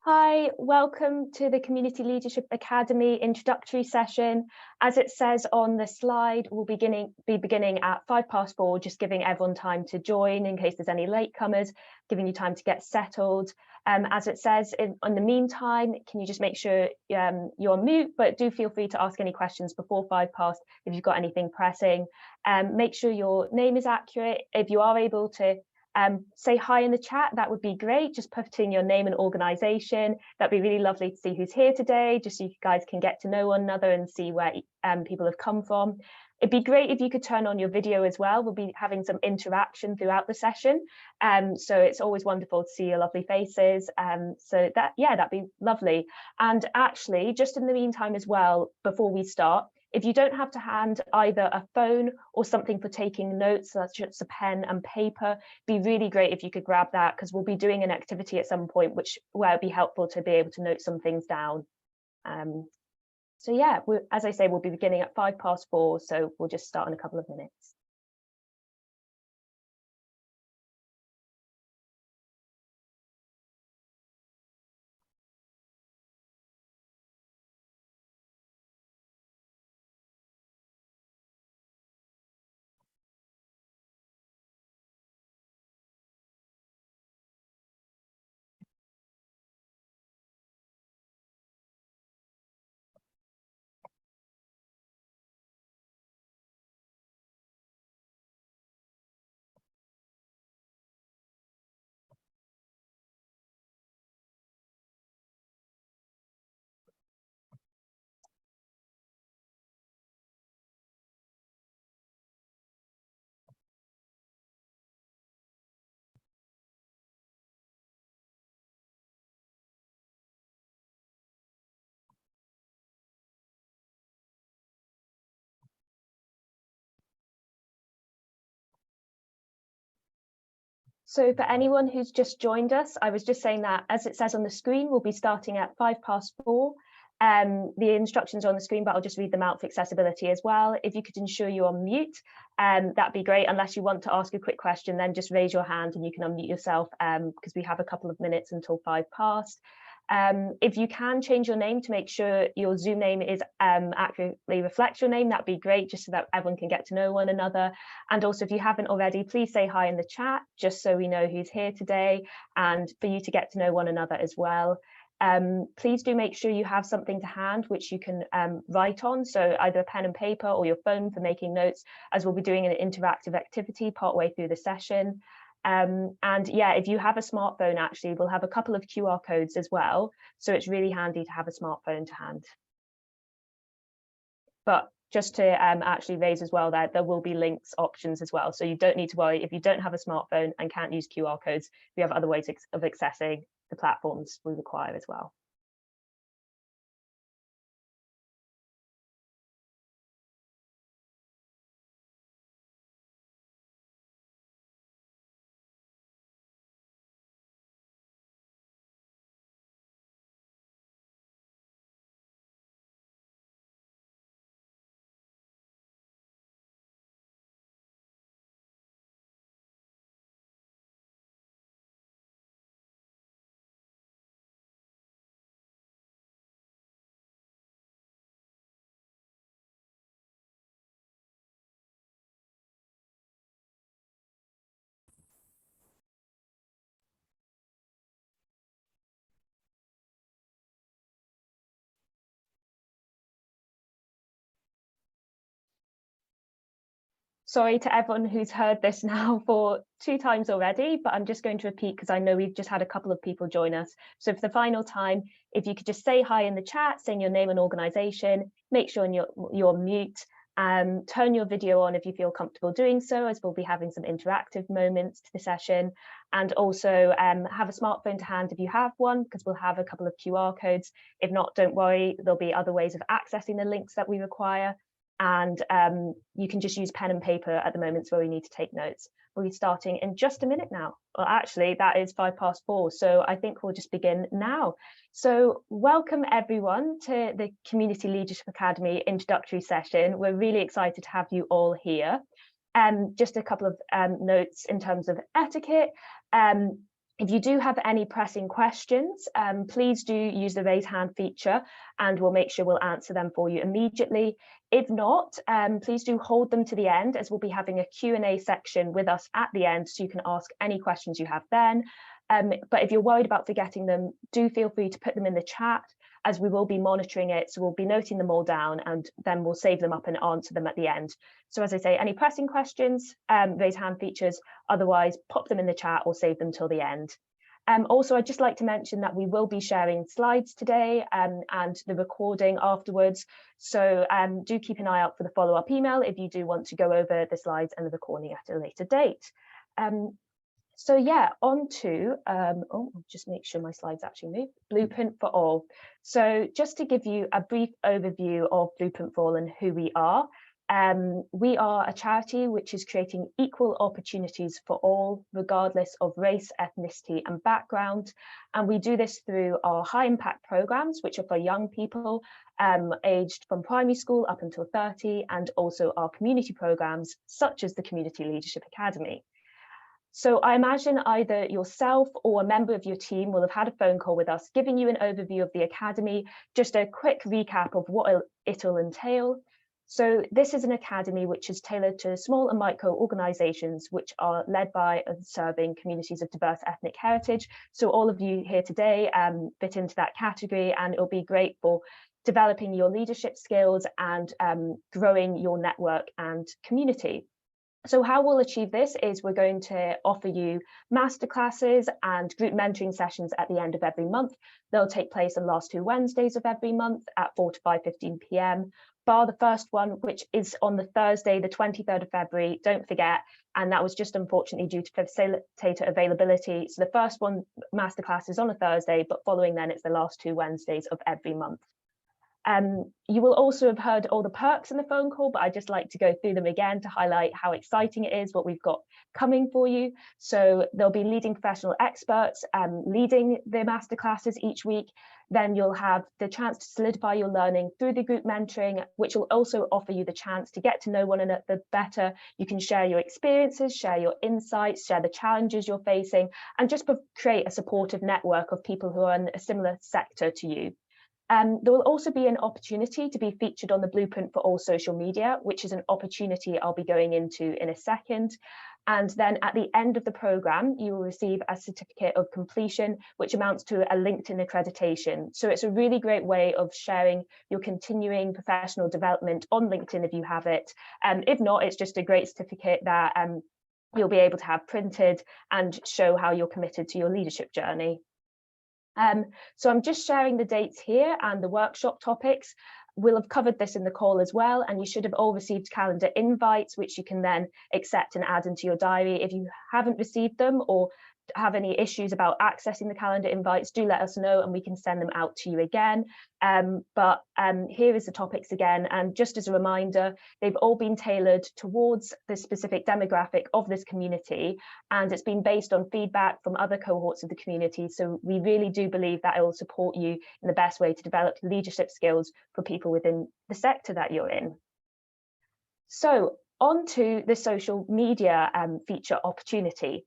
Hi, welcome to the Community Leadership Academy introductory session. As it says on the slide, we'll be beginning at 4:05, just giving everyone time to join in case there's any latecomers, giving you time to get settled. As it says, in the meantime, can you just make sure you're on mute, but do feel free to ask any questions before 5:05 if you've got anything pressing. Make sure your name is accurate. If you are able to say hi in the chat, that would be great. Just put in your name and organization. That'd be really lovely to see who's here today, just so you guys can get to know one another and see where people have come from. It'd be great if you could turn on your video as well. We'll be having some interaction throughout the session. So it's always wonderful to see your lovely faces. That'd be lovely. And actually, just in the meantime as well, before we start, if you don't have to hand either a phone or something for taking notes, such as a pen and paper, it'd be really great if you could grab that, because we'll be doing an activity at some point where it'd be helpful to be able to note some things down. As I say, we'll be beginning at 4:05, so we'll just start in a couple of minutes. So for anyone who's just joined us, I was just saying that, as it says on the screen, we'll be starting at 4:05. The instructions are on the screen, but I'll just read them out for accessibility as well. If you could ensure you're on mute, that'd be great. Unless you want to ask a quick question, then just raise your hand and you can unmute yourself, because we have a couple of minutes until 5:05. If you can change your name to make sure your Zoom name is accurately reflects your name, that'd be great, just so that everyone can get to know one another. And also, if you haven't already, please say hi in the chat, just so we know who's here today, and for you to get to know one another as well. Please do make sure you have something to hand which you can write on, so either a pen and paper or your phone for making notes, as we'll be doing an interactive activity partway through the session. If you have a smartphone, actually, we'll have a couple of QR codes as well, so it's really handy to have a smartphone to hand. But just to actually raise as well that there will be links options as well, so you don't need to worry if you don't have a smartphone and can't use QR codes. We have other ways of accessing the platforms we require as well. Sorry to everyone who's heard this now for 2 times already, but I'm just going to repeat because I know we've just had a couple of people join us. So for the final time, if you could just say hi in the chat, saying your name and organization, make sure you're mute, turn your video on if you feel comfortable doing so, as we'll be having some interactive moments to the session, and also have a smartphone to hand if you have one, because we'll have a couple of QR codes. If not, don't worry, there'll be other ways of accessing the links that we require. And you can just use pen and paper at the moments where we need to take notes. We'll be starting in just a minute now. Well, actually, that is 4:05, so I think we'll just begin now. So welcome everyone to the Community Leadership Academy introductory session. We're really excited to have you all here. Just a couple of notes in terms of etiquette. If you do have any pressing questions, please do use the raise hand feature and we'll make sure we'll answer them for you immediately. If not, please do hold them to the end, as we'll be having a Q&A section with us at the end, so you can ask any questions you have then. But if you're worried about forgetting them, do feel free to put them in the chat, as we will be monitoring it. So we'll be noting them all down and then we'll save them up and answer them at the end. So as I say, any pressing questions, raise hand features, otherwise pop them in the chat or save them till the end. Also, I'd just like to mention that we will be sharing slides today and the recording afterwards. So do keep an eye out for the follow-up email if you do want to go over the slides and the recording at a later date. So yeah, on to, just make sure my slides actually move, Blueprint for All. So just to give you a brief overview of Blueprint for All and who we are a charity which is creating equal opportunities for all, regardless of race, ethnicity and background. And we do this through our high impact programs, which are for young people aged from primary school up until 30, and also our community programs, such as the Community Leadership Academy. So I imagine either yourself or a member of your team will have had a phone call with us, giving you an overview of the Academy, just a quick recap of what it'll entail. So this is an academy which is tailored to small and micro organisations which are led by and serving communities of diverse ethnic heritage. So all of you here today fit into that category, and it'll be great for developing your leadership skills and growing your network and community. So how we'll achieve this is we're going to offer you masterclasses and group mentoring sessions at the end of every month. They'll take place on the last 2 Wednesdays of every month at 4 to 5:15 p.m. bar the first one, which is on the Thursday, the 23rd of February, don't forget. And that was just unfortunately due to facilitator availability. So the first one, masterclass, is on a Thursday, but following then it's the last 2 Wednesdays of every month. You will also have heard all the perks in the phone call, but I'd just like to go through them again to highlight how exciting it is, what we've got coming for you. So there'll be leading professional experts leading the masterclasses each week. Then you'll have the chance to solidify your learning through the group mentoring, which will also offer you the chance to get to know one another better. You can share your experiences, share your insights, share the challenges you're facing, and just create a supportive network of people who are in a similar sector to you. There will also be an opportunity to be featured on the Blueprint for All social media, which is an opportunity I'll be going into in a second. And then at the end of the programme, you will receive a certificate of completion, which amounts to a LinkedIn accreditation. So it's a really great way of sharing your continuing professional development on LinkedIn if you have it. If not, it's just a great certificate that you'll be able to have printed and show how you're committed to your leadership journey. So I'm just sharing the dates here and the workshop topics. We'll have covered this in the call as well, and you should have all received calendar invites, which you can then accept and add into your diary. If you haven't received them or have any issues about accessing the calendar invites, do let us know and we can send them out to you again. But here is the topics again, and just as a reminder, they've all been tailored towards the specific demographic of this community, and it's been based on feedback from other cohorts of the community. So we really do believe that it will support you in the best way to develop leadership skills for people within the sector that you're in. So on to the social media feature opportunity.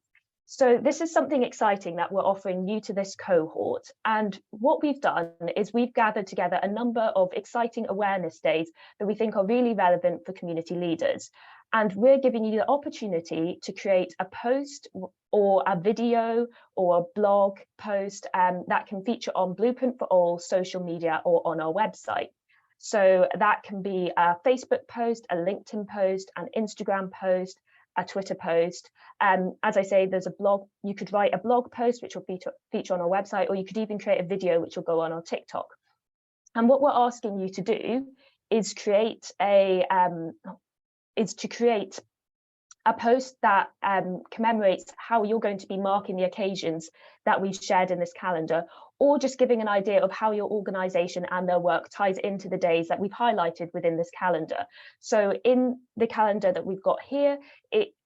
So this is something exciting that we're offering new to this cohort. And what we've done is we've gathered together a number of exciting awareness days that we think are really relevant for community leaders. And we're giving you the opportunity to create a post or a video or a blog post that can feature on Blueprint for All social media or on our website. So that can be a Facebook post, a LinkedIn post, an Instagram post, a Twitter post. As I say, there's a blog, you could write a blog post which will feature on our website, or you could even create a video which will go on our TikTok. And what we're asking you to do is create a post that commemorates how you're going to be marking the occasions that we've shared in this calendar, or just giving an idea of how your organisation and their work ties into the days that we've highlighted within this calendar. So in the calendar that we've got here,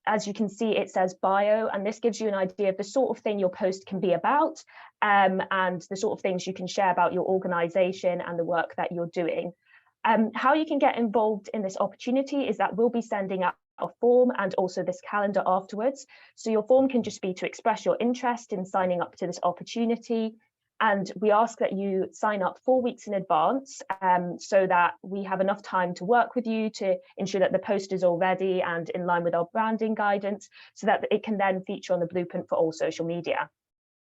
as you can see, it says bio, and this gives you an idea of the sort of thing your post can be about, and the sort of things you can share about your organisation and the work that you're doing. How you can get involved in this opportunity is that we'll be sending out a form and also this calendar afterwards. So your form can just be to express your interest in signing up to this opportunity. And we ask that you sign up 4 weeks in advance so that we have enough time to work with you to ensure that the post is all ready and in line with our branding guidance so that it can then feature on the blueprint for all social media.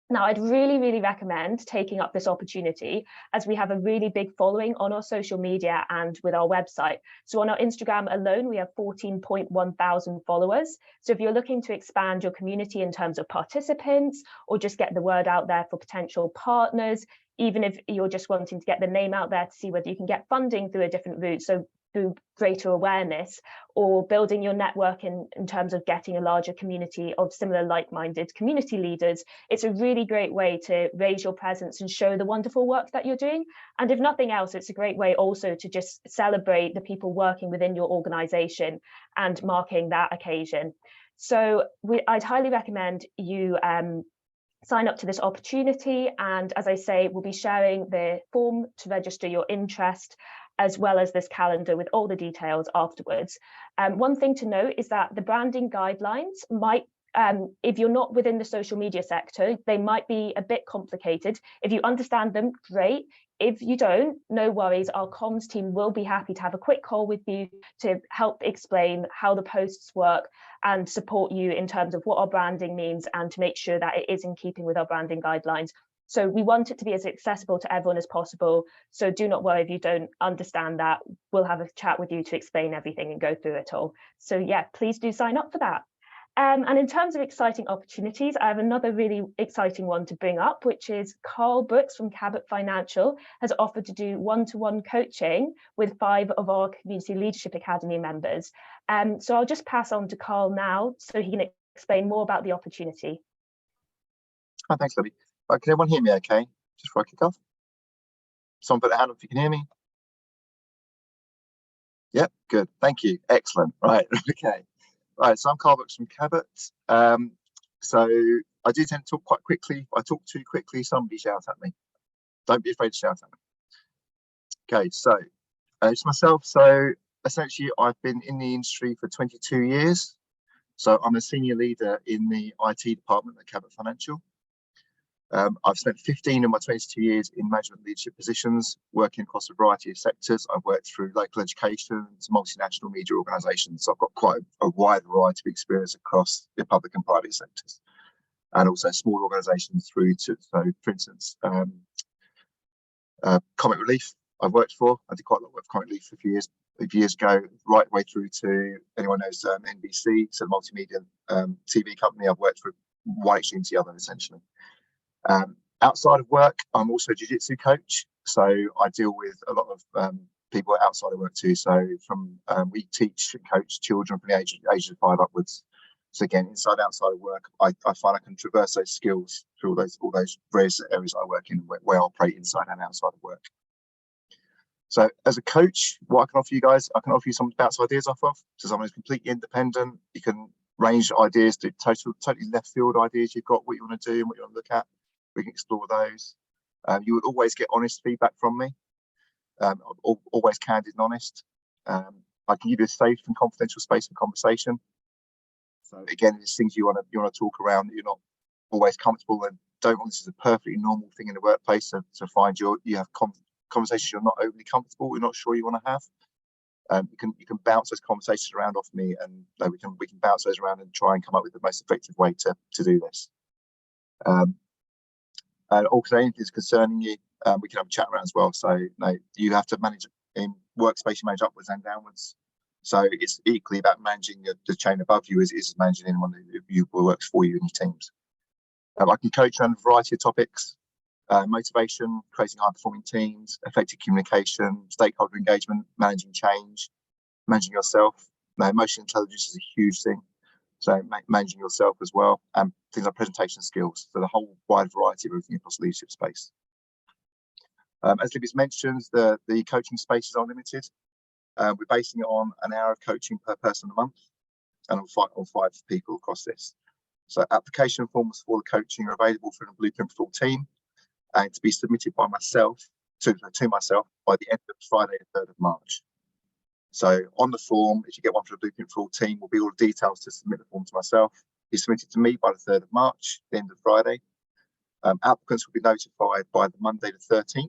Now, I'd really, really recommend taking up this opportunity as we have a really big following on our social media and with our website. So on our Instagram alone, we have 14.1 thousand followers. So if you're looking to expand your community in terms of participants or just get the word out there for potential partners, even if you're just wanting to get the name out there to see whether you can get funding through a different route, so through greater awareness, or building your network in terms of getting a larger community of similar like-minded community leaders, it's a really great way to raise your presence and show the wonderful work that you're doing. And if nothing else, it's a great way also to just celebrate the people working within your organization and marking that occasion. So I'd highly recommend you sign up to this opportunity. And as I say, we'll be sharing the form to register your interest, as well as this calendar with all the details afterwards. One thing to note is that the branding guidelines might, if you're not within the social media sector, they might be a bit complicated. If you understand them, great. If you don't, no worries, our comms team will be happy to have a quick call with you to help explain how the posts work and support you in terms of what our branding means and to make sure that it is in keeping with our branding guidelines. So we want it to be as accessible to everyone as possible. So do not worry if you don't understand that. We'll have a chat with you to explain everything and go through it all. So yeah, please do sign up for that. And in terms of exciting opportunities, I have another really exciting one to bring up, which is Carl Brooks from Cabot Financial has offered to do one-to-one coaching with 5 of our Community Leadership Academy members. So I'll just pass on to Carl now so he can explain more about the opportunity. Oh, thanks, Libby. Right, can everyone hear me okay? Just before I kick off. Someone put their hand up if you can hear me. Yep, good. Thank you. Excellent. Right. Okay. Right. So I'm Carl Brooks from Cabot. So I do tend to talk quite quickly. If I talk too quickly, somebody shout at me. Don't be afraid to shout at me. Okay. So it's myself. So essentially, I've been in the industry for 22 years. So I'm a senior leader in the IT department at Cabot Financial. I've spent 15 of my 22 years in management leadership positions, working across a variety of sectors. I've worked through local education to multinational media organisations. So I've got quite a wide variety of experience across the public and private sectors, and also small organisations through to, so for instance, Comic Relief I've worked for. I did quite a lot of work for Comic Relief a few years ago, right way through to, anyone knows NBC, so multimedia TV company. I've worked for one extreme to the other, essentially. Outside of work, I'm also a jiu-jitsu coach, so I deal with a lot of people outside of work too. So from we teach and coach children from the age of 5 upwards. So again, inside outside of work, I find I can traverse those skills through all those various areas I work in, where I operate inside and outside of work. So as a coach, what I can offer you guys, I can offer you some bounce ideas off of. So someone who's completely independent. You can range ideas to totally left field ideas you've got, what you want to do and what you want to look at. We can explore those. You would always get honest feedback from me. Always candid and honest. I can give you a safe and confidential space for conversation. So again, there's things you want to talk around that you're not always comfortable and don't want. This is a perfectly normal thing in the workplace to find you have conversations you're not overly comfortable, you're not sure you want to have. You can bounce those conversations around off me, and we can bounce those around and try and come up with the most effective way to do this. And also anything that's concerning you, we can have a chat around as well. So you have to manage in workspace, you manage upwards and downwards. So it's equally about managing the chain above you as managing anyone who works for you in your teams. I can coach around a variety of topics: motivation, creating high-performing teams, effective communication, stakeholder engagement, managing change, managing yourself. Emotional intelligence is a huge thing. So managing yourself as well, and things like presentation skills. So the whole wide variety of everything across the leadership space. As Libby's mentioned, the coaching spaces are limited. We're basing it on an hour of coaching per person a month, and on 5 people across this. So application forms for the coaching are available from the Blueprint Full team, and to be submitted by myself to myself by the end of Friday, the 3rd of March. So on the form, if you get one for the Blueprint for All team, will be all the details to submit the form to myself. It's submitted to me by the 3rd of March, the end of Friday. Applicants will be notified by the Monday the 13th.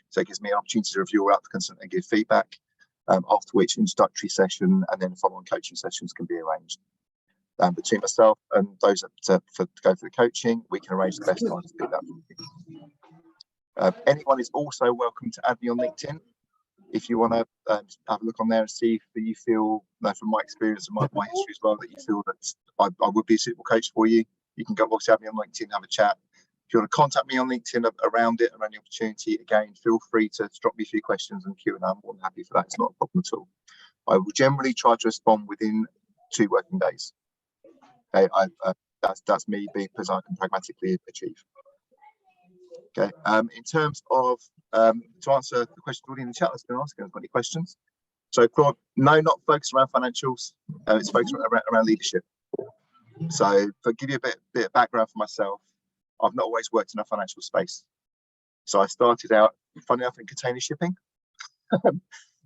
So it gives me an opportunity to review all applicants and give feedback, after which introductory session and then follow-on coaching sessions can be arranged. Between myself and those that go for the coaching, we can arrange the best time to do that. Anyone is also welcome to add me on LinkedIn. If you want to have a look on there and see if you feel, from my experience and my history as well, that you feel that I would be a suitable coach for you, you can go obviously have me on LinkedIn, have a chat. If you want to contact me on LinkedIn around it, around the opportunity, again, feel free to drop me a few questions and Q&A. I'm more than happy for that. It's not a problem at all. I will generally try to respond within 2 working days. Okay, that's me being as I can pragmatically achieve. Okay, in terms of to answer the questions already in the chat that's been asked, if you've got any questions. So no, not focused around financials. It's focused around leadership. So to give you a bit of background for myself, I've not always worked in a financial space. So I started out, funny enough, in container shipping.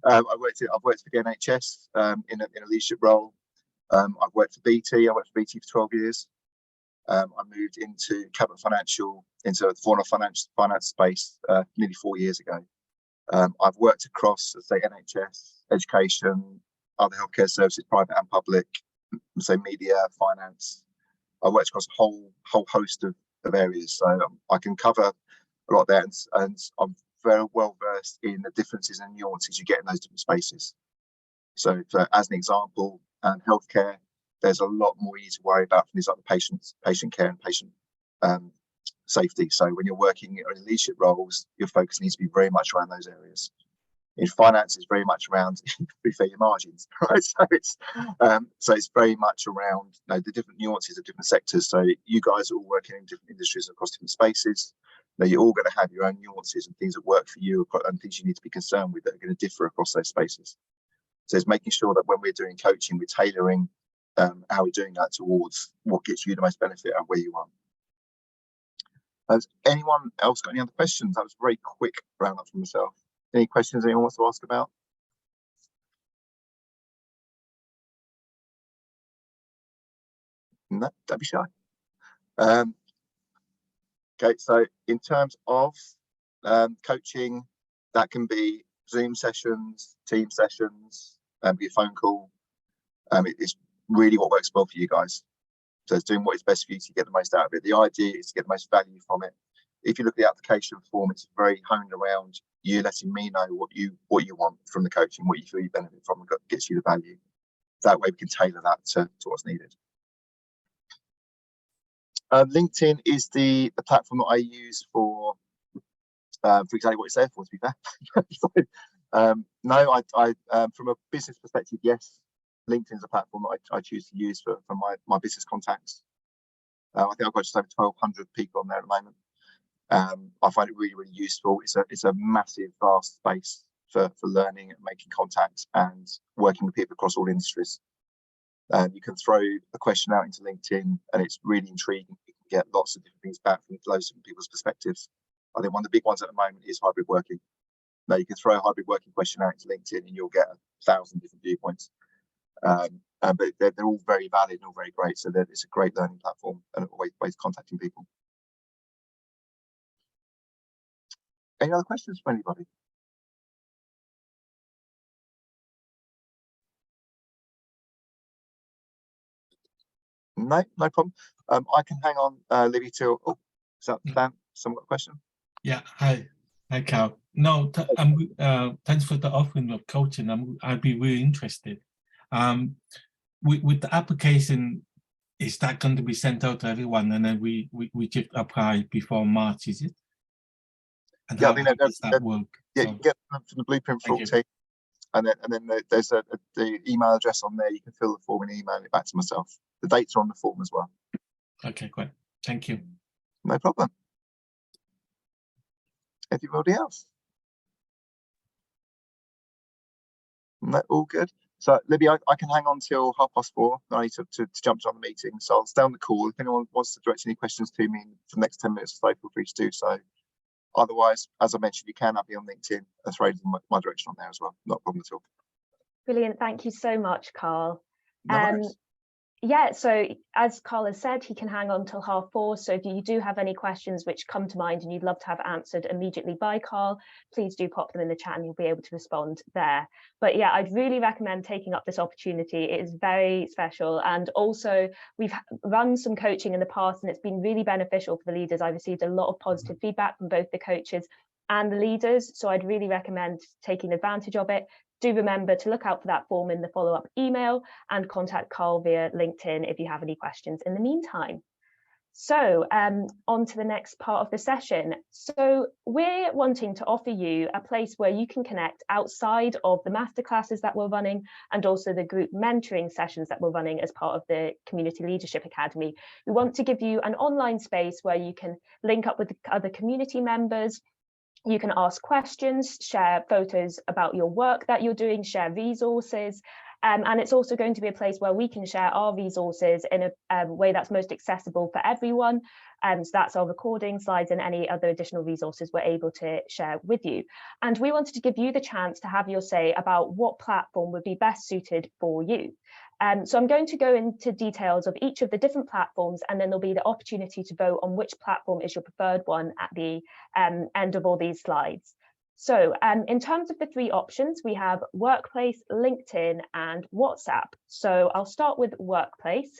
I've worked for the NHS in a leadership role. I've worked for BT. I worked for BT for 12 years. I moved into Capital Financial, into the foreign finance space nearly 4 years ago. I've worked across, let's say, NHS, education, other healthcare services, private and public, say media, finance. I worked across a whole host of areas, so I can cover a lot there, and I'm very well versed in the differences and nuances you get in those different spaces. So, as an example, healthcare, there's a lot more you need to worry about from these other patient care and patient safety. So when you're working in leadership roles, your focus needs to be very much around those areas. In finance, it's very much around your margins, right? So it's very much around the different nuances of different sectors. So you guys are all working in different industries across different spaces. You're all going to have your own nuances and things that work for you and things you need to be concerned with that are going to differ across those spaces. So it's making sure that when we're doing coaching, we're tailoring how we're doing that towards what gets you the most benefit and where you are. Has anyone else got any other questions? That was a very quick roundup from myself. Any questions anyone wants to ask about? No, don't be shy. Okay, so in terms of coaching, that can be Zoom sessions, team sessions, be a phone call. It's really what works well for you guys. So it's doing what is best for you to get the most out of it. The idea is to get the most value from it. If you look at the application form, it's very honed around you letting me know what you want from the coaching, what you feel you benefit from, and gets you the value. That way we can tailor that to what's needed. LinkedIn is the platform that I use for exactly what it's there for, to be fair. No, I from a business perspective, yes, LinkedIn is a platform that I choose to use for my business contacts. I think I've got just over 1,200 people on there at the moment. I find it really, really useful. It's a massive, vast space for learning and making contacts and working with people across all industries. You can throw a question out into LinkedIn and it's really intriguing. You can get lots of different things back from loads of different people's perspectives. I think one of the big ones at the moment is hybrid working. Now you can throw a hybrid working question out into LinkedIn and you'll get 1,000 different viewpoints. But they're all very valid and all very great. So it's a great learning platform and a way of contacting people. Any other questions from anybody? No problem. I can hang on, Libby, till. Oh, is that Dan? Someone got a question? Yeah. Hi, Cal. No, thanks for the offering of coaching. I'd be really interested. With the application, is that going to be sent out to everyone, and then we just apply before March? Is it? And yeah, how does that work? Yeah, you get them from the Blueprint for All team, and then there's the email address on there. You can fill the form and email it back to myself. The dates are on the form as well. Okay, great. Thank you. No problem. Anybody else? No, all good. So, Libby, I can hang on till 4:30. I need to jump on the meeting, so I'll stay on the call. If anyone wants to direct any questions to me for the next 10 minutes or so, feel free to do so. Otherwise, as I mentioned, you can have me on LinkedIn and throw my direction on there as well. Not a problem at all. Brilliant. Thank you so much, Carl. No worries. Yeah, so as Carl has said, he can hang on till 4:30. So if you do have any questions which come to mind and you'd love to have answered immediately by Carl, please do pop them in the chat and you'll be able to respond there. But yeah, I'd really recommend taking up this opportunity. It is very special. And also we've run some coaching in the past and it's been really beneficial for the leaders. I've received a lot of positive feedback from both the coaches and the leaders. So I'd really recommend taking advantage of it. Do remember to look out for that form in the follow-up email and contact Carl via LinkedIn if you have any questions in the meantime. So on to the next part of the session. So we're wanting to offer you a place where you can connect outside of the masterclasses that we're running and also the group mentoring sessions that we're running as part of the Community Leadership Academy. We want to give you an online space where you can link up with other community members. You can ask questions, share photos about your work that you're doing, share resources, and it's also going to be a place where we can share our resources in a way that's most accessible for everyone. So that's our recording slides and any other additional resources we're able to share with you. And we wanted to give you the chance to have your say about what platform would be best suited for you. So I'm going to go into details of each of the different platforms, and then there'll be the opportunity to vote on which platform is your preferred one at the end of all these slides. So in terms of the three options, we have Workplace, LinkedIn, and WhatsApp. So I'll start with Workplace.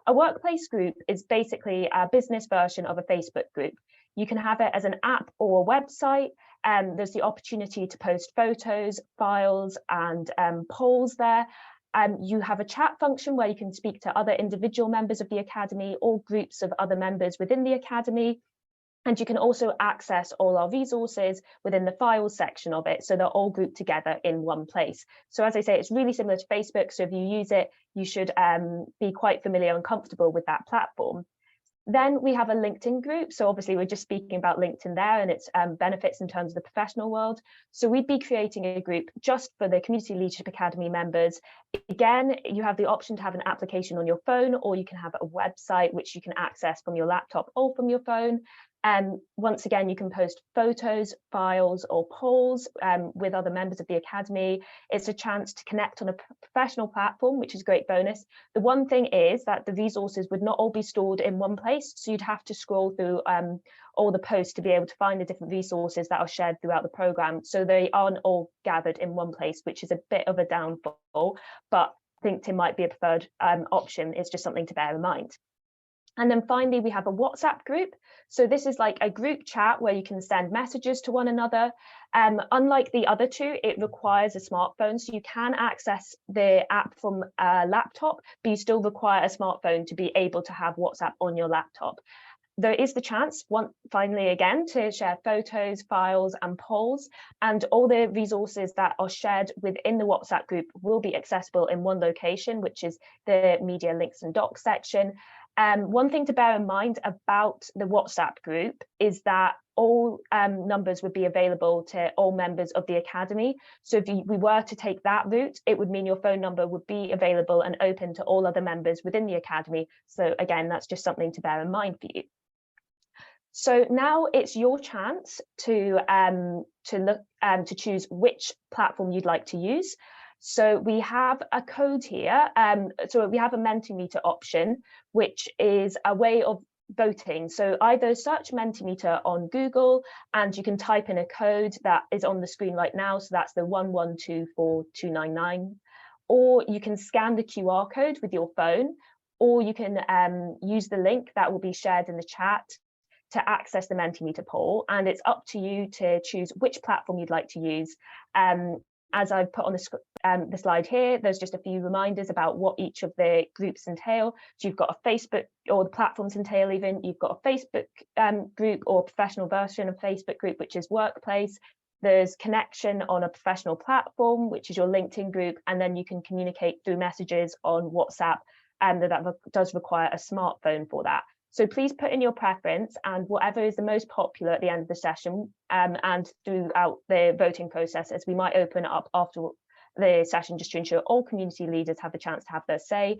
A workplace group is basically a business version of a Facebook group. You can have it as an app or a website. There's the opportunity to post photos, files, and polls there. You have a chat function where you can speak to other individual members of the Academy or groups of other members within the Academy. And you can also access all our resources within the files section of it. So they're all grouped together in one place. So as I say, it's really similar to Facebook. So if you use it, you should be quite familiar and comfortable with that platform. Then we have a LinkedIn group. So obviously we're just speaking about LinkedIn there and its benefits in terms of the professional world. So we'd be creating a group just for the Community Leadership Academy members. Again, you have the option to have an application on your phone, or you can have a website which you can access from your laptop or from your phone. Once again, you can post photos, files, or polls with other members of the Academy. It's a chance to connect on a professional platform, which is a great bonus. The one thing is that the resources would not all be stored in one place, so you'd have to scroll through all the posts to be able to find the different resources that are shared throughout the program. So they aren't all gathered in one place, which is a bit of a downfall, but LinkedIn might be a preferred option. It's just something to bear in mind. And then finally, we have a WhatsApp group. So this is like a group chat where you can send messages to one another. Unlike the other two, it requires a smartphone. So you can access the app from a laptop, but you still require a smartphone to be able to have WhatsApp on your laptop. There is the chance, finally again, to share photos, files, and polls, and all the resources that are shared within the WhatsApp group will be accessible in one location, which is the media links and docs section. One thing to bear in mind about the WhatsApp group is that all numbers would be available to all members of the Academy. So if we were to take that route, it would mean your phone number would be available and open to all other members within the Academy. So again, that's just something to bear in mind for you. So now it's your chance to choose which platform you'd like to use. So we have a code here. So we have a Mentimeter option, which is a way of voting. So either search Mentimeter on Google and you can type in a code that is on the screen right now. So that's the 1124299. Or you can scan the QR code with your phone, or you can use the link that will be shared in the chat to access the Mentimeter poll, and it's up to you to choose which platform you'd like to use. As I've put on the slide here, there's just a few reminders about what each of the groups entail. So you've got a Facebook, or the platforms entail even, you've got a Facebook group or professional version of Facebook group, which is Workplace. There's connection on a professional platform, which is your LinkedIn group, and then you can communicate through messages on WhatsApp, and that does require a smartphone for that. So please put in your preference and whatever is the most popular at the end of the session and throughout the voting process, as we might open it up after the session just to ensure all community leaders have the chance to have their say.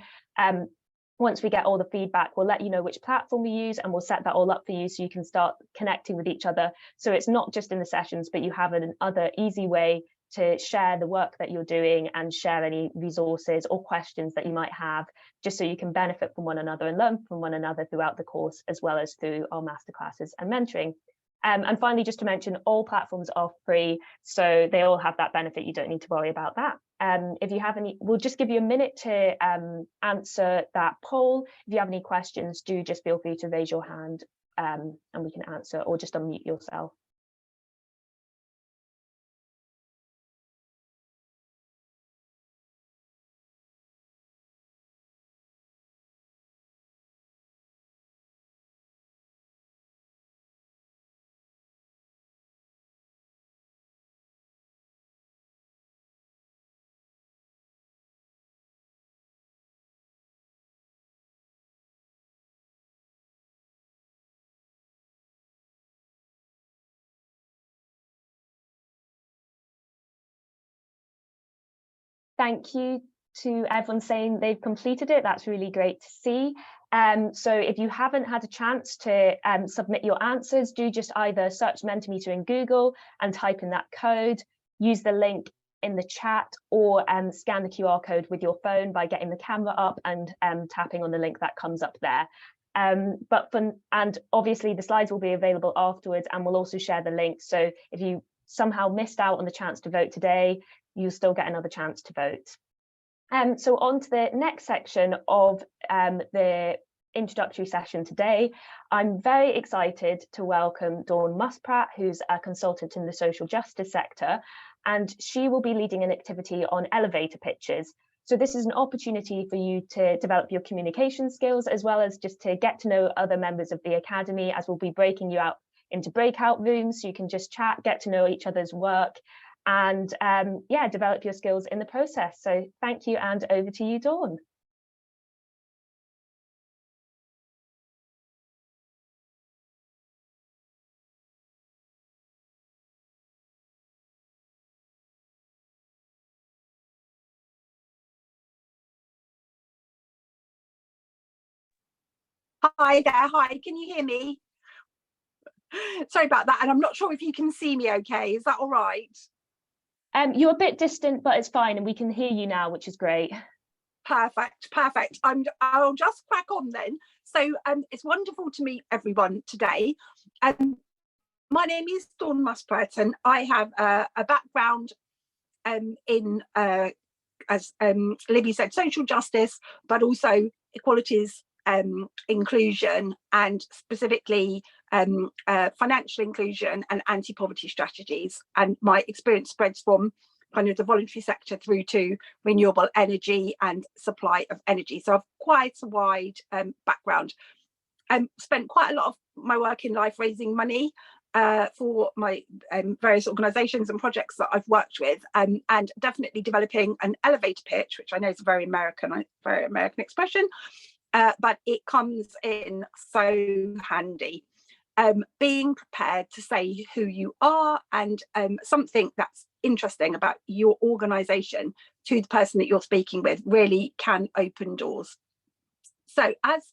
Once we get all the feedback, we'll let you know which platform we use and we'll set that all up for you so you can start connecting with each other. So it's not just in the sessions, but you have another easy way to share the work that you're doing and share any resources or questions that you might have, just so you can benefit from one another and learn from one another throughout the course, as well as through our masterclasses and mentoring. And finally, just to mention, all platforms are free, so they all have that benefit. You don't need to worry about that. If you have any, we'll just give you a minute to answer that poll. If you have any questions, do just feel free to raise your hand and we can answer, or just unmute yourself. Thank you to everyone saying they've completed it. That's really great to see. So if you haven't had a chance to submit your answers, do just either search Mentimeter in Google and type in that code, use the link in the chat, or scan the QR code with your phone by getting the camera up and tapping on the link that comes up there. And obviously the slides will be available afterwards, and we'll also share the link. So if you somehow missed out on the chance to vote today, you'll still get another chance to vote. So on to the next section of the introductory session today. I'm very excited to welcome Dawn Muspratt, who's a consultant in the social justice sector, and she will be leading an activity on elevator pitches. So this is an opportunity for you to develop your communication skills, as well as just to get to know other members of the Academy, as we'll be breaking you out into breakout rooms so you can just chat, get to know each other's work, and yeah, develop your skills in the process. So thank you, and over to you, Dawn. Hi there, hi, can you hear me? Sorry about that, and I'm not sure if you can see me okay, is that all right? You're a bit distant, but it's fine, and we can hear you now, which is great. Perfect. I'll just crack on then. So it's wonderful to meet everyone today. My name is Dawn Muspratt, and I have a background in, as Libby said, social justice, but also equalities, inclusion, and specifically financial inclusion and anti-poverty strategies. And my experience spreads from kind of the voluntary sector through to renewable energy and supply of energy. So I've quite a wide background. Spent quite a lot of my working life raising money for my various organisations and projects that I've worked with, and definitely developing an elevator pitch, which I know is a very American expression, but it comes in so handy. Being prepared to say who you are and something that's interesting about your organisation to the person that you're speaking with really can open doors. So as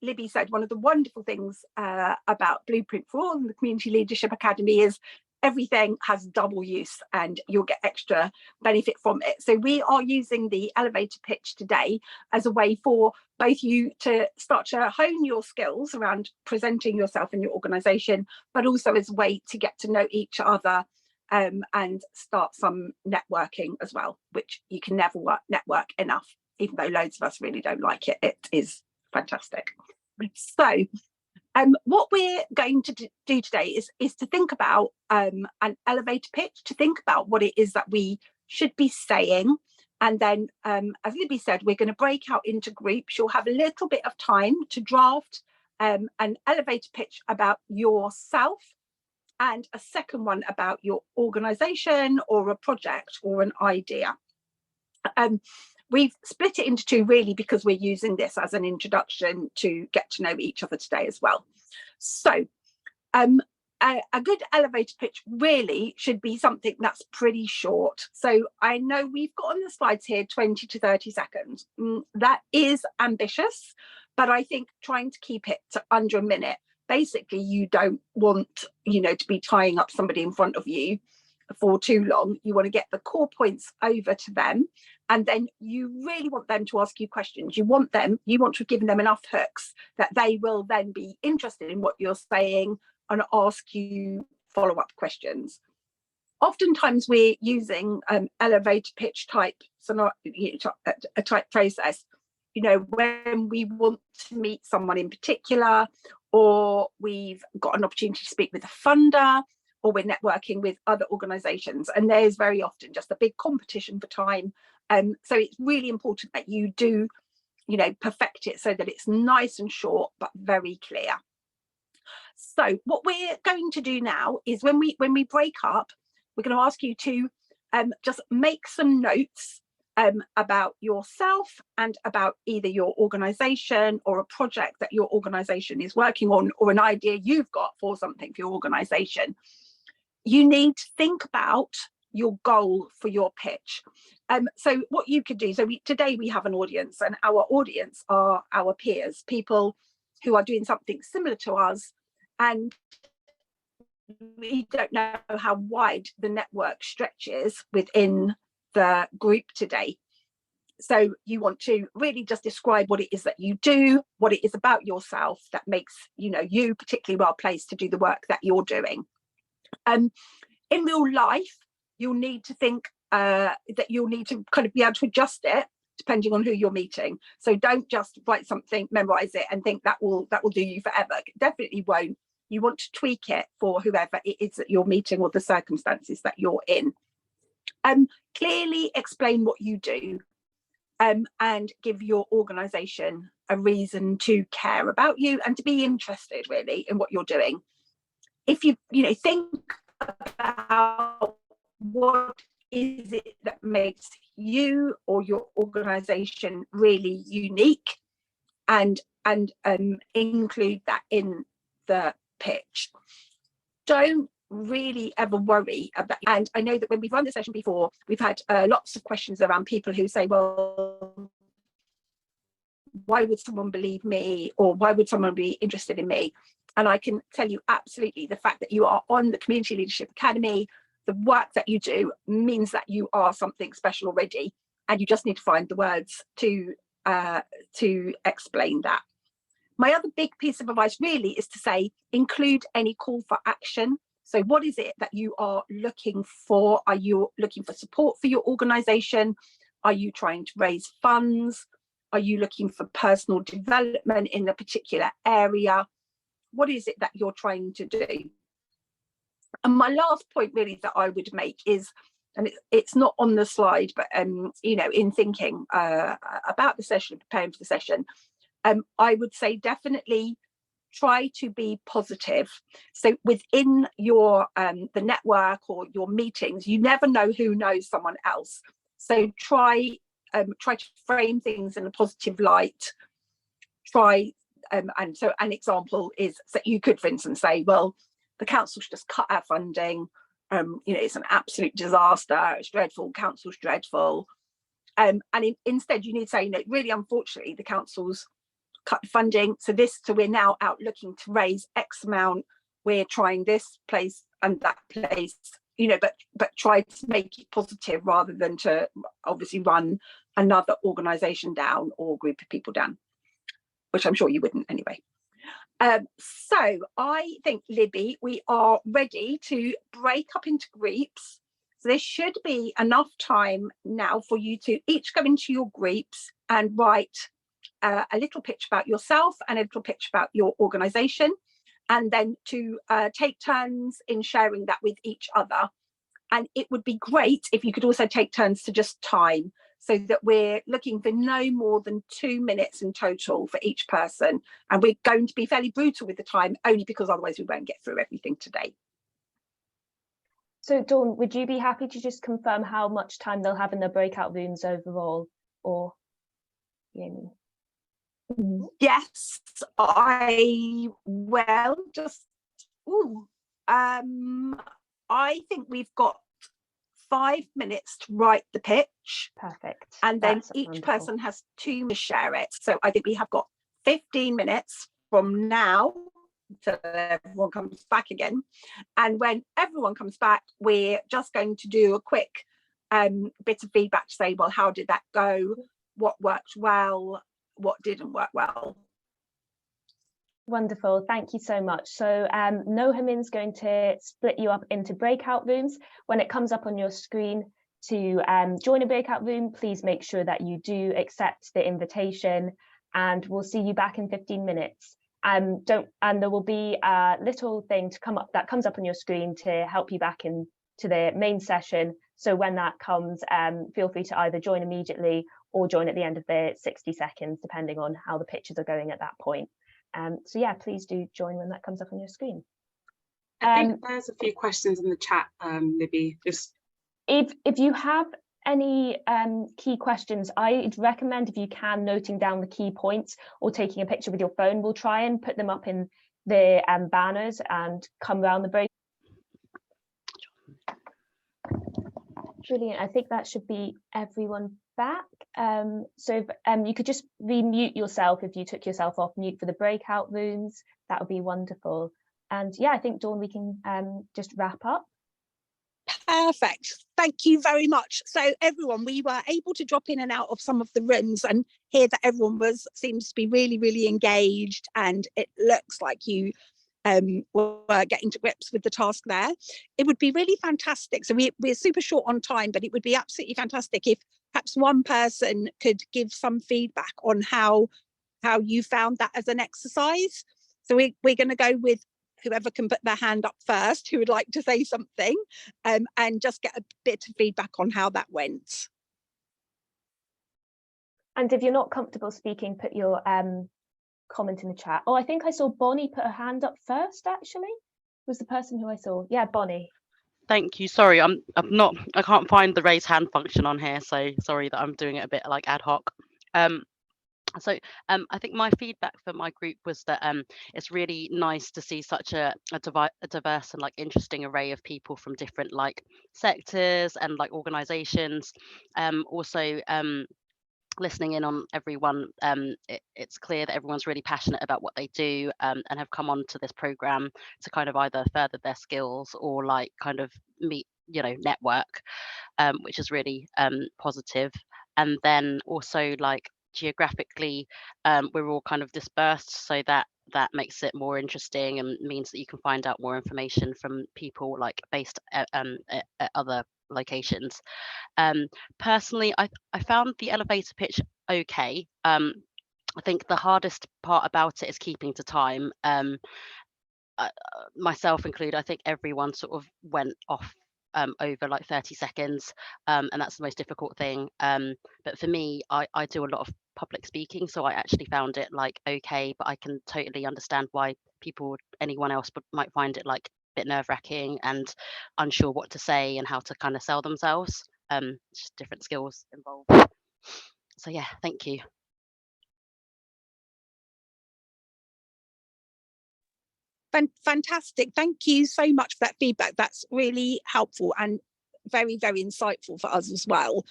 Libby said, one of the wonderful things about Blueprint for All and the Community Leadership Academy is everything has double use and you'll get extra benefit from it. So we are using the elevator pitch today as a way for both you to start to hone your skills around presenting yourself and your organisation, but also as a way to get to know each other and start some networking as well, which you can never network enough, even though loads of us really don't like it. It is fantastic. So what we're going to do today is to think about an elevator pitch, to think about what it is that we should be saying. And then, as Libby said, we're going to break out into groups. You'll have a little bit of time to draft an elevator pitch about yourself and a second one about your organisation or a project or an idea. We've split it into two really because we're using this as an introduction to get to know each other today as well. So a good elevator pitch really should be something that's pretty short. So I know we've got on the slides here 20 to 30 seconds. That is ambitious, but I think trying to keep it to under a minute. Basically, you don't want, to be tying up somebody in front of you for too long. You want to get the core points over to them, and then you really want them to ask you questions. You want to have given them enough hooks that they will then be interested in what you're saying and ask you follow-up questions. Oftentimes we're using elevator pitch type a type process, you know, when we want to meet someone in particular, or we've got an opportunity to speak with a funder, or we're networking with other organizations, and there's very often just a big competition for time. So it's really important that you do, you know, perfect it so that it's nice and short but very clear. So what we're going to do now is when we break up, we're going to ask you to just make some notes about yourself and about either your organization or a project that your organization is working on, or an idea you've got for something for your organization. You need to think about your goal for your pitch. So what you could do, so today we have an audience, and our audience are our peers, people who are doing something similar to us, and we don't know how wide the network stretches within the group today. So you want to really just describe what it is that you do, what it is about yourself that makes, you know, you particularly well placed to do the work that you're doing. In real life, you'll need to think that you'll need to kind of be able to adjust it depending on who you're meeting. So don't just write something, memorize it, and think that will do you forever. It definitely won't. You want to tweak it for whoever it is that you're meeting or the circumstances that you're in. Clearly explain what you do, and give your organisation a reason to care about you and to be interested really in what you're doing. If you think about what is it that makes you or your organisation really unique, and include that in the pitch. Don't really ever worry about, and I know that when we've run the session before, we've had lots of questions around people who say, well, why would someone believe me, or why would someone be interested in me? And I can tell you absolutely, the fact that you are on the Community Leadership Academy, the work that you do means that you are something special already, and you just need to find the words to explain that. My other big piece of advice really is to say, include any call for action. So what is it that you are looking for? Are you looking for support for your organisation? Are you trying to raise funds? Are you looking for personal development in a particular area? What is it that you're trying to do? And my last point really that I would make is, and it's not on the slide, but in thinking about the session, preparing for the session, I would say definitely try to be positive. So within your the network or your meetings, you never know who knows someone else. So try to frame things in a positive light. And so an example is that you could, for instance, say, well, the council's just cut our funding. It's an absolute disaster. It's dreadful. Council's dreadful. And instead, you need to say, really, unfortunately, the council's cut funding. So we're now out looking to raise X amount. We're trying this place and that place, but try to make it positive rather than to obviously run another organisation down or group of people down, which I'm sure you wouldn't anyway. So I think, Libby, we are ready to break up into groups. So there should be enough time now for you to each go into your groups and write a little pitch about yourself and a little pitch about your organisation, and then to take turns in sharing that with each other. And it would be great if you could also take turns to just time, so that we're looking for no more than 2 minutes in total for each person. And we're going to be fairly brutal with the time, only because otherwise we won't get through everything today. So Dawn, would you be happy to just confirm how much time they'll have in the breakout rooms overall, or Yemi? Yes, I think we've got 5 minutes to write the pitch. Perfect. And then That's each wonderful. person has 2 to share it. So I think we have got 15 minutes from now until everyone comes back again. And when everyone comes back, we're just going to do a quick bit of feedback to say, well, how did that go? What worked well? What didn't work well? Wonderful, thank you so much. So Nohamin's going to split you up into breakout rooms. When it comes up on your screen to join a breakout room, please make sure that you do accept the invitation, and we'll see you back in 15 minutes. And there will be a little thing to come up that comes up on your screen to help you back into the main session. So when that comes, feel free to either join immediately or join at the end of the 60 seconds, depending on how the pictures are going at that point. So yeah, please do join when that comes up on your screen. I think there's a few questions in the chat, Libby. Just if you have any key questions, I'd recommend, if you can, noting down the key points or taking a picture with your phone. We'll try and put them up in the banners and come around the break. Brilliant. I think that should be everyone back. So if you could just remute yourself if you took yourself off mute for the breakout rooms, that would be wonderful. And yeah, I think, Dawn, we can just wrap up. Perfect. Thank you very much. So everyone, we were able to drop in and out of some of the rooms and hear that everyone seems to be really, really engaged, and it looks like you were getting to grips with the task there. It would be really fantastic. So we're super short on time, but it would be absolutely fantastic if perhaps one person could give some feedback on how you found that as an exercise. So we're going to go with whoever can put their hand up first, who would like to say something, and just get a bit of feedback on how that went. And if you're not comfortable speaking, put your comment in the chat. Oh, I think I saw Bonnie put her hand up first, actually. Was the person who I saw. Yeah, Bonnie. Thank you. Sorry, I can't find the raise hand function on here, so sorry that I'm doing it a bit like ad hoc. So I think my feedback for my group was that it's really nice to see such a diverse and like interesting array of people from different like sectors and like organizations. Also listening in on everyone, it's clear that everyone's really passionate about what they do, and have come on to this program to kind of either further their skills or like kind of meet, network, which is really positive. And then also like geographically, we're all kind of dispersed, so that makes it more interesting and means that you can find out more information from people like based at other locations. Personally, I found the elevator pitch okay. I think the hardest part about it is keeping to time. Myself included, I think everyone sort of went off over like 30 seconds, and that's the most difficult thing. But for me, I do a lot of public speaking, so I actually found it like okay, but I can totally understand why anyone else might find it like a bit nerve-wracking and unsure what to say and how to kind of sell themselves. Just different skills involved. So yeah, thank you. Fantastic. Thank you so much for that feedback. That's really helpful and very, very insightful for us as well.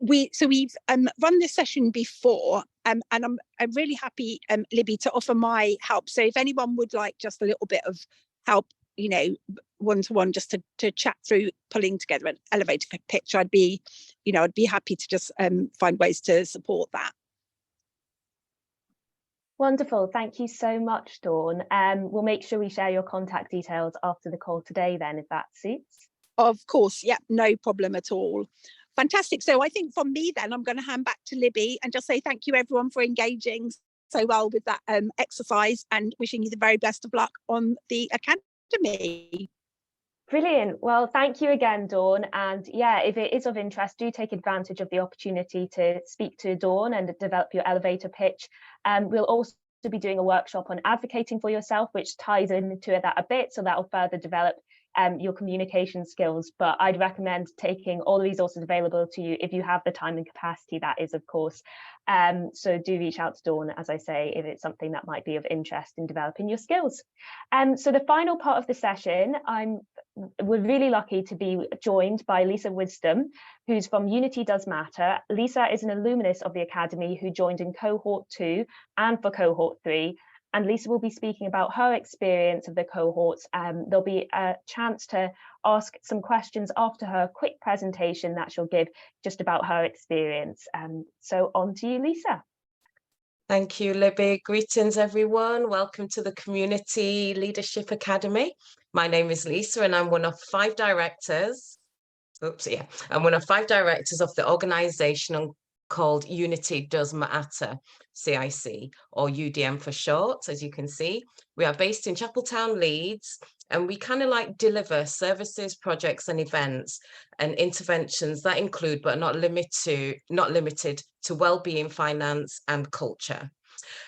We've run this session before, and I'm really happy, Libby, to offer my help. So if anyone would like just a little bit of help, one-to-one, just to chat through pulling together an elevator pitch, I'd be happy to just find ways to support that. Wonderful. Thank you so much, Dawn. We'll make sure we share your contact details after the call today then, if that suits. Of course. Yeah, no problem at all. Fantastic. So I think from me then, I'm going to hand back to Libby and just say thank you everyone for engaging so well with that exercise, and wishing you the very best of luck on the Academy. Brilliant. Well, thank you again, Dawn. And yeah, if it is of interest, do take advantage of the opportunity to speak to Dawn and develop your elevator pitch. We'll also be doing a workshop on advocating for yourself, which ties into that a bit, so that will further develop your communication skills. But I'd recommend taking all the resources available to you if you have the time and capacity, that is, of course. So do reach out to Dawn, as I say, if it's something that might be of interest in developing your skills. So the final part of the session, we're really lucky to be joined by Lisa Wisdom, who's from Unity Does Matter. Lisa is an alumnus of the Academy who joined in cohort 2 and for cohort 3. and Lisa will be speaking about her experience of the cohorts. There'll be a chance to ask some questions after her quick presentation that she'll give just about her experience. So on to you, Lisa. Thank you, Libby. Greetings, everyone. Welcome to the Community Leadership Academy. My name is Lisa, and I'm one of 5 directors. I'm one of 5 directors of the organisation called Unity Does Matter, CIC, or UDM for short, as you can see. We are based in Chapeltown, Leeds, and we kind of like deliver services, projects and events and interventions that include, but not limited to well-being, finance and culture.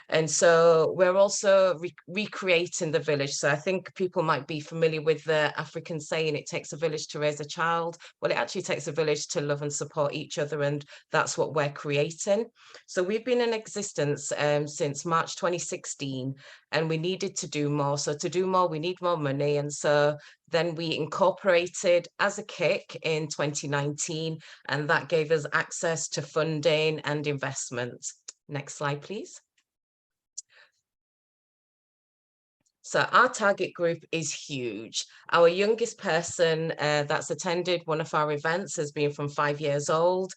And so we're also recreating the village. So I think people might be familiar with the African saying, it takes a village to raise a child. Well, it actually takes a village to love and support each other. And that's what we're creating. So we've been in existence since March 2016, and we needed to do more. So to do more, we need more money. And so then we incorporated as a kick in 2019, and that gave us access to funding and investment. Next slide, please. So our target group is huge. Our youngest person that's attended one of our events has been from 5 years old.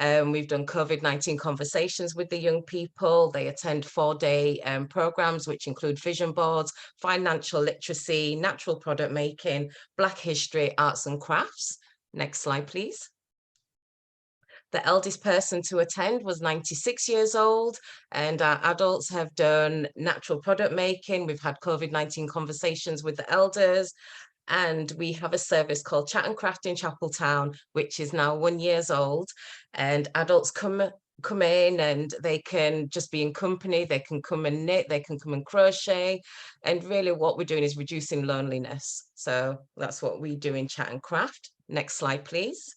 We've done COVID-19 conversations with the young people. They attend 4-day programs, which include vision boards, financial literacy, natural product making, Black history, arts and crafts. Next slide, please. The eldest person to attend was 96 years old, and our adults have done natural product making. We've had COVID-19 conversations with the elders, and we have a service called Chat and Craft in Chapeltown, which is now 1 year old, and adults come in and they can just be in company. They can come and knit, they can come and crochet, and really what we're doing is reducing loneliness. So that's what we do in Chat and Craft. Next slide, please.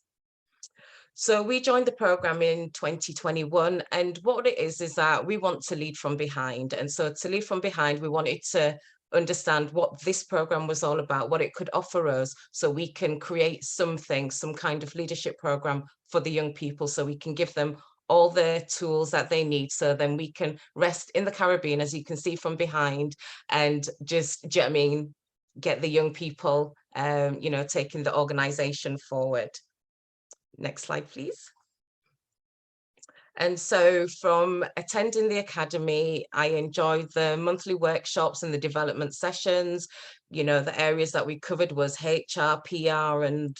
So we joined the program in 2021, and what it is that we want to lead from behind. And so to lead from behind, we wanted to understand what this program was all about, what it could offer us, so we can create something, some kind of leadership program for the young people, so we can give them all the tools that they need, so then we can rest in the Caribbean, as you can see from behind, and just, do you know what I mean, get the young people, you know, taking the organization forward. Next slide, please. And so from attending the academy, I enjoyed the monthly workshops and the development sessions. You know, the areas that we covered was HR, PR, and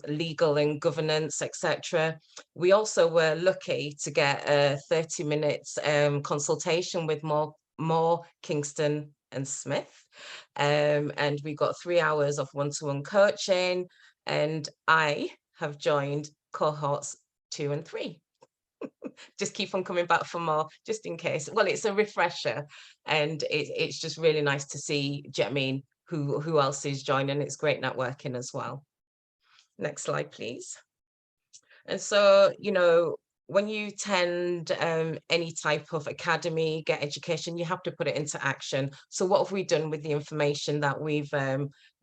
legal and governance, etc. We also were lucky to get a 30 minutes consultation with Moore, Kingston and Smith. And we got 3 hours of one-to-one coaching, and I have joined cohorts 2 and 3. Just keep on coming back for more, just in case. Well, it's a refresher, and it's just really nice to see, do you know what I mean, who else is joining. It's great networking as well. Next slide, please. And so, you know, when you attend any type of academy, get education, you have to put it into action. So what have we done with the information that we've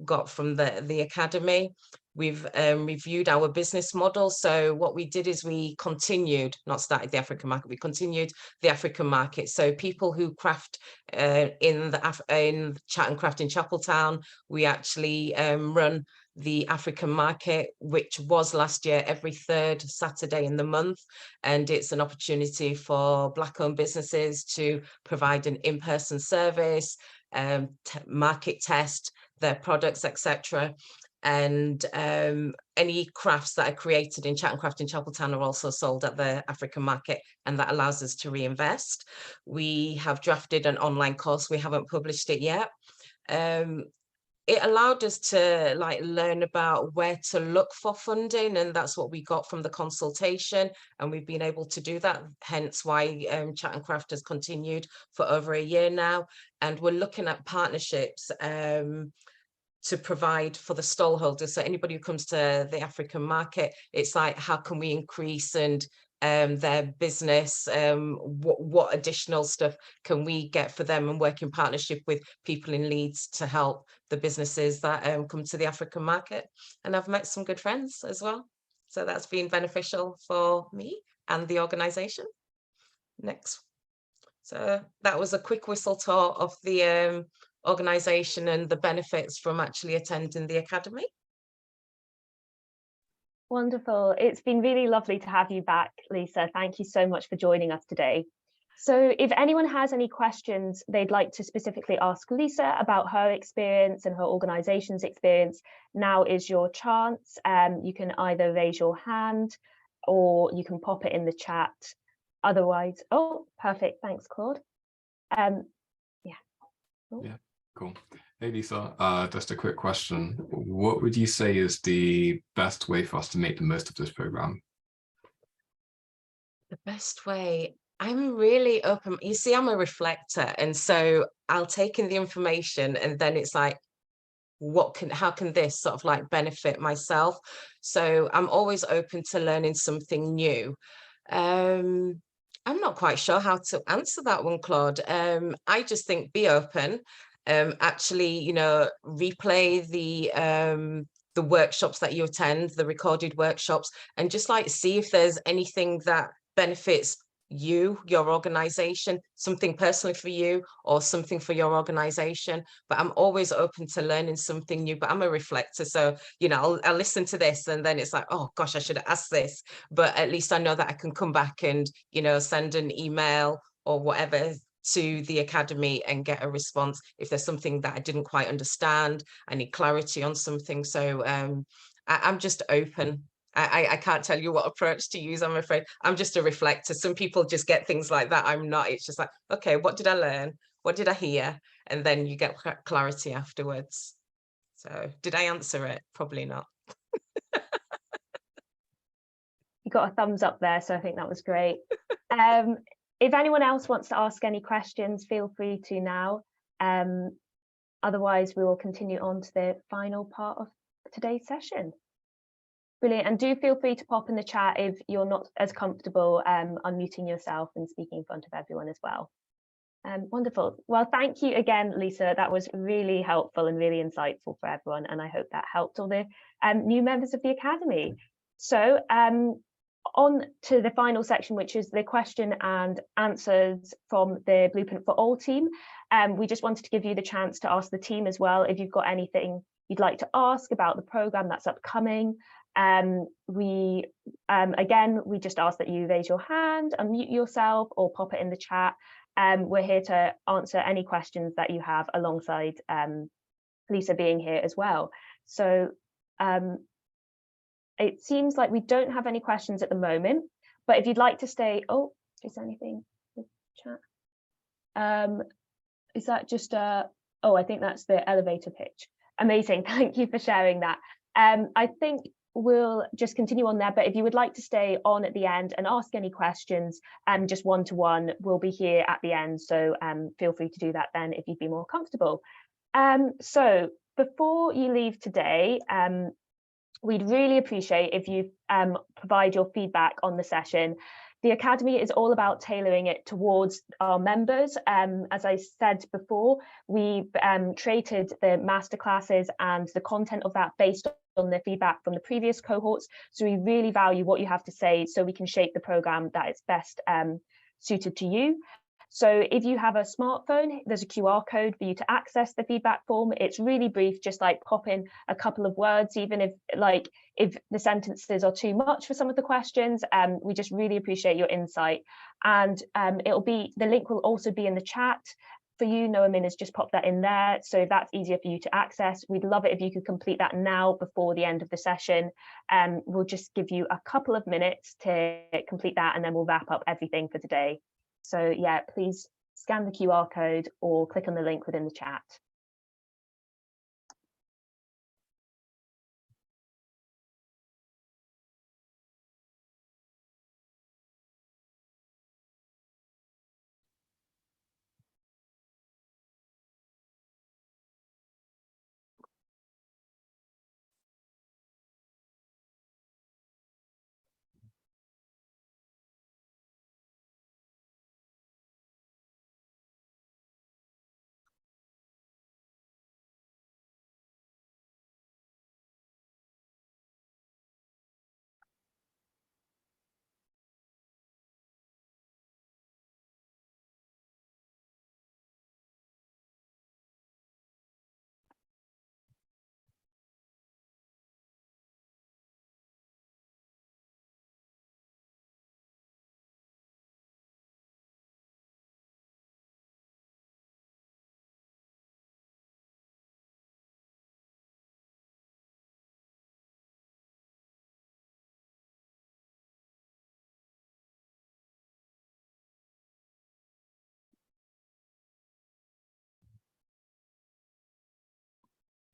got from the academy? We've reviewed our business model. So what we did is we continued, not started the African market, we continued the African market. So people who craft in Chat and Craft in Chapeltown, we actually run the African market, which was last year every 3rd Saturday in the month. And it's an opportunity for Black-owned businesses to provide an in-person service, market test their products, etc. And any crafts that are created in Chat and Craft in Chapeltown are also sold at the African market, and that allows us to reinvest. We have drafted an online course. We haven't published it yet. It allowed us to learn about where to look for funding, and that's what we got from the consultation, and we've been able to do that, hence why Chat and Craft has continued for over a year now. And we're looking at partnerships to provide for the stallholders. So anybody who comes to the African market, it's like, how can we increase and their business, what additional stuff can we get for them, and work in partnership with people in Leeds to help the businesses that come to the African market. And I've met some good friends as well, so that's been beneficial for me and the organization. Next. So that was a quick whistle tour of the organisation and the benefits from actually attending the academy. Wonderful. It's been really lovely to have you back, Lisa. Thank you so much for joining us today. So if anyone has any questions they'd like to specifically ask Lisa about her experience and her organisation's experience, now is your chance. You can either raise your hand or you can pop it in the chat. Otherwise, oh, perfect. Thanks, Claude. Yeah. Oh. Yeah, cool. Hey, Lisa, just a quick question. What would you say is the best way for us to make the most of this program? The best way, I'm really open. You see, I'm a reflector, and so I'll take in the information and then it's like, how can this sort of like benefit myself? So I'm always open to learning something new. I'm not quite sure how to answer that one, Claude. I just think be open. Actually, you know, replay the workshops that you attend, the recorded workshops, and just like see if there's anything that benefits you, your organization, something personally for you or something for your organization. But I'm always open to learning something new. But I'm a reflector, so you know, I'll listen to this and then it's like, oh gosh, I should have asked this. But at least I know that I can come back and, you know, send an email or whatever to the academy and get a response if there's something that I didn't quite understand. I need clarity on something. So I'm just open. I can't tell you what approach to use, I'm afraid. I'm just a reflector. Some people just get things like that. I'm not. It's just like, okay, what did I learn? What did I hear? And then you get clarity afterwards. So did I answer it? Probably not. You got a thumbs up there, so I think that was great. If anyone else wants to ask any questions, feel free to now. Otherwise, we will continue on to the final part of today's session. Brilliant. And do feel free to pop in the chat if you're not as comfortable unmuting yourself and speaking in front of everyone as well. Wonderful. Well, thank you again, Lisa. That was really helpful and really insightful for everyone. And I hope that helped all the new members of the Academy. So on to the final section, which is the question and answers from the Blueprint for All team. We just wanted to give you the chance to ask the team as well if you've got anything you'd like to ask about the programme that's upcoming. We just ask that you raise your hand, unmute yourself, or pop it in the chat. We're here to answer any questions that you have alongside Lisa being here as well. So it seems like we don't have any questions at the moment, but if you'd like to stay, oh, is there anything in the chat? Is that just oh, I think that's the elevator pitch. Amazing, thank you for sharing that. I think we'll just continue on there, but if you would like to stay on at the end and ask any questions, just one-to-one, we'll be here at the end, so feel free to do that then if you'd be more comfortable. So before you leave today, we'd really appreciate if you provide your feedback on the session. The Academy is all about tailoring it towards our members. As I said before, we've created the masterclasses and the content of that based on the feedback from the previous cohorts. So we really value what you have to say so we can shape the programme that is best suited to you. So if you have a smartphone, there's a QR code for you to access the feedback form. It's really brief, just like pop in a couple of words, even if the sentences are too much for some of the questions. We just really appreciate your insight. And the link will also be in the chat for you. Noamin has just popped that in there, so that's easier for you to access. We'd love it if you could complete that now before the end of the session. We'll just give you a couple of minutes to complete that, and then we'll wrap up everything for today. So yeah, please scan the QR code or click on the link within the chat.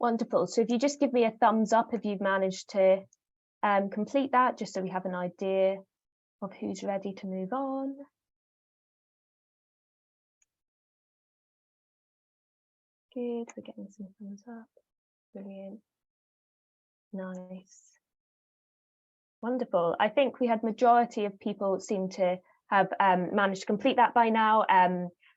Wonderful. So if you just give me a thumbs up if you've managed to complete that, just so we have an idea of who's ready to move on. Good, we're getting some thumbs up. Brilliant. Nice. Wonderful. I think we had majority of people seem to have managed to complete that by now.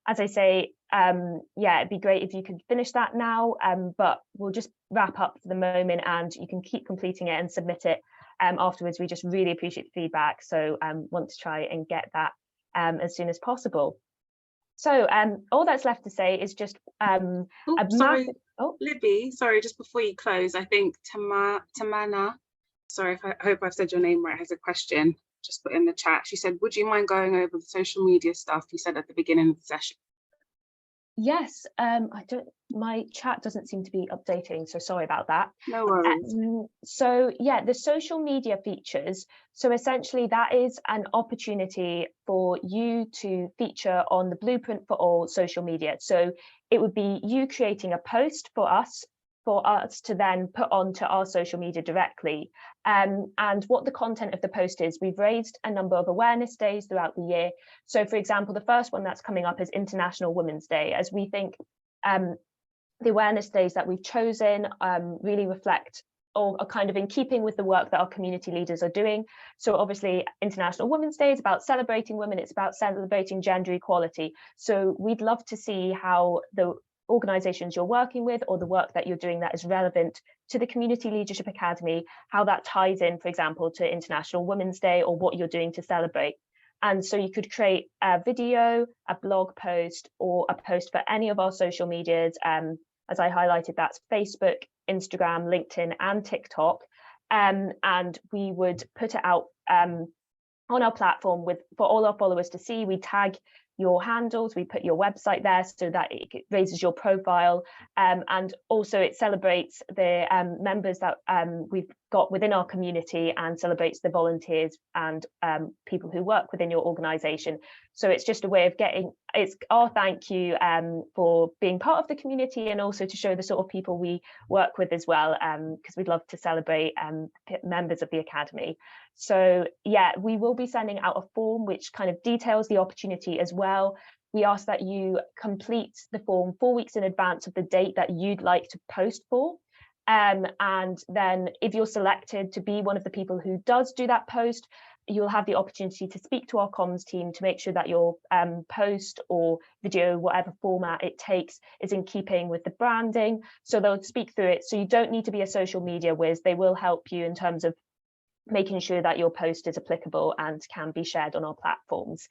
As I say, yeah, it'd be great if you could finish that now, but we'll just wrap up for the moment and you can keep completing it and submit it afterwards. We just really appreciate the feedback, so want to try and get that as soon as possible. So all that's left to say is just sorry, Libby, sorry, just before you close, I think Tamana, sorry if I hope I've said your name right, has a question just put in the chat. She said, would you mind going over the social media stuff you said at the beginning of the session? Yes, my chat doesn't seem to be updating, so sorry about that. No worries. So yeah, the social media features. So essentially that is an opportunity for you to feature on the Blueprint for All social media. So it would be you creating a post for us to then put onto our social media directly. And what the content of the post is, we've raised a number of awareness days throughout the year. So for example, the first one that's coming up is International Women's Day, as we think the awareness days that we've chosen really reflect or are kind of in keeping with the work that our community leaders are doing. So obviously International Women's Day is about celebrating women, it's about celebrating gender equality. So we'd love to see how the organizations you're working with or the work that you're doing that is relevant to the Community Leadership Academy, how that ties in, for example, to International Women's Day or what you're doing to celebrate. And so you could create a video, a blog post, or a post for any of our social medias. As I highlighted, that's Facebook, Instagram, LinkedIn, and TikTok. And we would put it out on our platform for all our followers to see. We tag your handles, we put your website there so that it raises your profile, and also it celebrates the members that we've got within our community and celebrates the volunteers and people who work within your organization. So it's just a way of it's our thank you for being part of the community, and also to show the sort of people we work with as well, because we'd love to celebrate members of the Academy. So yeah, we will be sending out a form which kind of details the opportunity as well. We ask that you complete the form 4 weeks in advance of the date that you'd like to post for. And then if you're selected to be one of the people who does do that post, you'll have the opportunity to speak to our comms team to make sure that your post or video, whatever format it takes, is in keeping with the branding. So they'll speak through it. So you don't need to be a social media whiz. They will help you in terms of making sure that your post is applicable and can be shared on our platforms.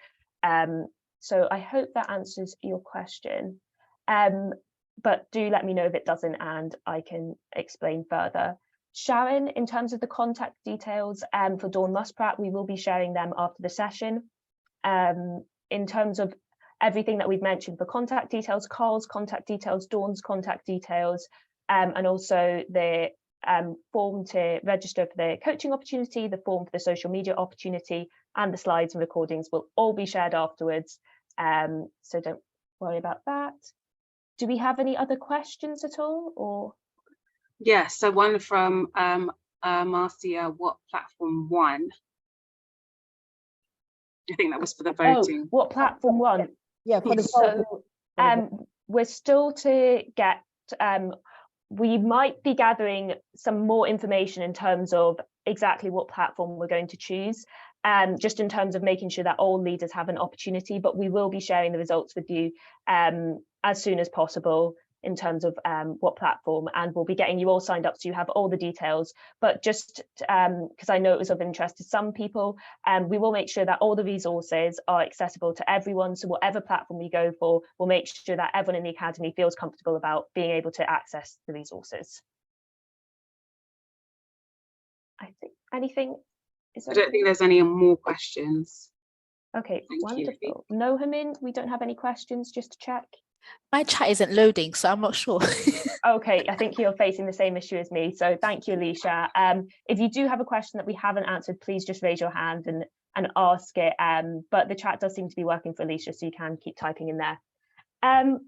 So I hope that answers your question. But do let me know if it doesn't and I can explain further. Sharon, in terms of the contact details for Dawn Muspratt, we will be sharing them after the session. In terms of everything that we've mentioned for contact details, Carl's contact details, Dawn's contact details, and also the form to register for the coaching opportunity, the form for the social media opportunity, and the slides and recordings will all be shared afterwards. So don't worry about that. Do we have any other questions at all, or? Yes, so one from Marcia, what platform won? I think that was for the voting. Oh, what platform won? Yeah, for the so we're still to get, we might be gathering some more information in terms of exactly what platform we're going to choose, just in terms of making sure that all leaders have an opportunity, but we will be sharing the results with you as soon as possible in terms of what platform, and we'll be getting you all signed up so you have all the details. But just because I know it was of interest to some people, we will make sure that all the resources are accessible to everyone. So whatever platform we go for, we'll make sure that everyone in the Academy feels comfortable about being able to access the resources. I think anything is. I don't think there's any more questions. Okay, Thank wonderful. you. No, Hamin, we don't have any questions, just to check. My chat isn't loading, so I'm not sure. Okay, I think you're facing the same issue as me, so thank you, Alicia. If you do have a question that we haven't answered, please just raise your hand and ask it, but the chat does seem to be working for Alicia, so you can keep typing in there.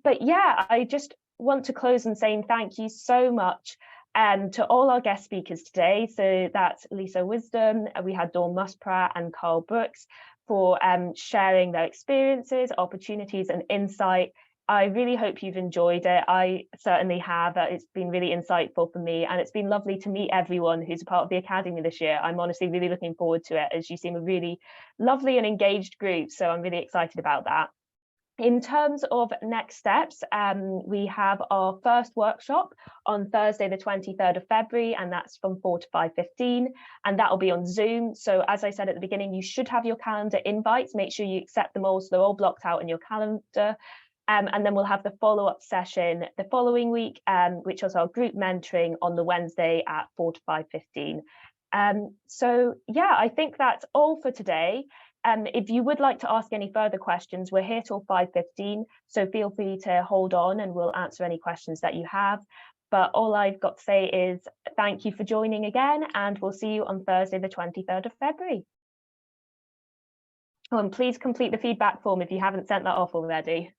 But yeah, I just want to close on saying thank you so much to all our guest speakers today. So that's Lisa Wisdom, we had Dawn Muspratt and Carl Brooks for sharing their experiences, opportunities and insight. I really hope you've enjoyed it. I certainly have. It's been really insightful for me, and it's been lovely to meet everyone who's a part of the Academy this year. I'm honestly really looking forward to it, as you seem a really lovely and engaged group. So I'm really excited about that. In terms of next steps, we have our first workshop on Thursday, the 23rd of February, and that's from 4 to 5:15, and that will be on Zoom. So as I said at the beginning, you should have your calendar invites. Make sure you accept them all so they're all blocked out in your calendar. And then we'll have the follow-up session the following week, which is our group mentoring on the Wednesday at 4 to 5:15. So yeah, I think that's all for today. If you would like to ask any further questions, we're here till 5:15, so feel free to hold on and we'll answer any questions that you have. But all I've got to say is thank you for joining again, and we'll see you on Thursday, the 23rd of February. Oh, and please complete the feedback form if you haven't sent that off already.